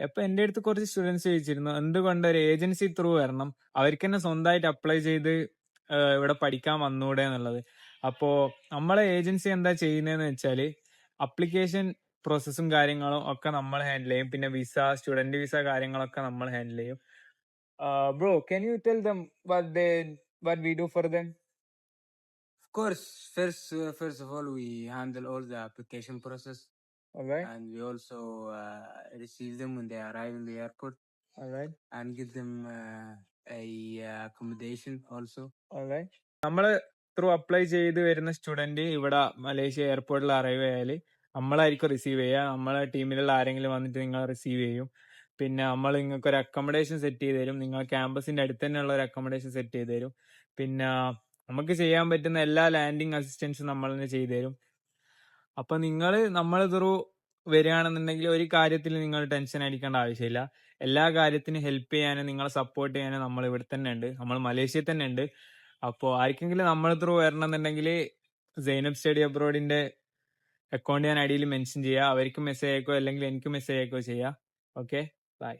അപ്പൊ എന്റെ അടുത്ത് കുറച്ച് സ്റ്റുഡൻസ് ചോദിച്ചിരുന്നു എന്തുകൊണ്ട് ഒരു ഏജൻസി ത്രൂ വരണം, അവർക്ക് തന്നെ സ്വന്തമായിട്ട് അപ്ലൈ ചെയ്ത് ഇവിടെ പഠിക്കാൻ വന്നൂടെ എന്നുള്ളത്. അപ്പോ നമ്മളെ ഏജൻസി എന്താ ചെയ്യുന്നതെന്ന് വെച്ചാല് അപ്ലിക്കേഷൻ പ്രോസസ്സും കാര്യങ്ങളും ഒക്കെ നമ്മൾ ഹാൻഡിൽ ചെയ്യും. പിന്നെ വിസ, സ്റ്റുഡന്റ് വിസ കാര്യങ്ങളൊക്കെ നമ്മൾ ഹാൻഡിൽ ചെയ്യും. Bro, can you tell them what we do for them? Of course, first of all, we handle all the application process, Alright, and we also receive them when they arrive in the airport alright, and give them accommodation also. alright. നമ്മള് through apply ചെയ്ത് വരുന്ന student ഇവിടെ Malaysia എയർപോർട്ടിൽ arrive ആയാല് നമ്മളായിരിക്കും receive ചെയ്യുക. നമ്മളെ ടീമിലുള്ള ആരെങ്കിലും വന്നിട്ട് നിങ്ങളെ റിസീവ് ചെയ്യും. പിന്നെ നമ്മൾ നിങ്ങൾക്ക് ഒരു അക്കോമഡേഷൻ സെറ്റ് ചെയ്ത് തരും. നിങ്ങൾ ക്യാമ്പസിന്റെ അടുത്ത് തന്നെയുള്ള ഒരു അക്കോമഡേഷൻ സെറ്റ് ചെയ്ത് തരും. പിന്നെ നമുക്ക് ചെയ്യാൻ പറ്റുന്ന എല്ലാ ലാൻഡിങ് അസിസ്റ്റൻസും നമ്മൾ തന്നെ ചെയ്തു തരും. അപ്പൊ നിങ്ങൾ നമ്മൾ ത്രൂ വരികയാണെന്നുണ്ടെങ്കിൽ ഒരു കാര്യത്തിൽ നിങ്ങൾ ടെൻഷൻ അടിക്കേണ്ട ആവശ്യമില്ല. എല്ലാ കാര്യത്തിനും ഹെൽപ്പ് ചെയ്യാനും നിങ്ങളെ സപ്പോർട്ട് ചെയ്യാനും നമ്മൾ ഇവിടെ തന്നെ ഉണ്ട്, നമ്മൾ മലേഷ്യയിൽ തന്നെ ഉണ്ട്. അപ്പോൾ ആർക്കെങ്കിലും നമ്മൾ ത്രൂ വരണമെന്നുണ്ടെങ്കിൽ സൈനബ് സ്റ്റഡി അബ്രോഡിന്റെ അക്കൗണ്ട് ഞാൻ അടിയിൽ മെൻഷൻ ചെയ്യാം. അവർക്ക് മെസ്സേജ് അയക്കോ അല്ലെങ്കിൽ എനിക്ക് മെസ്സേജ് അയക്കോ ചെയ്യാം. Okay, by.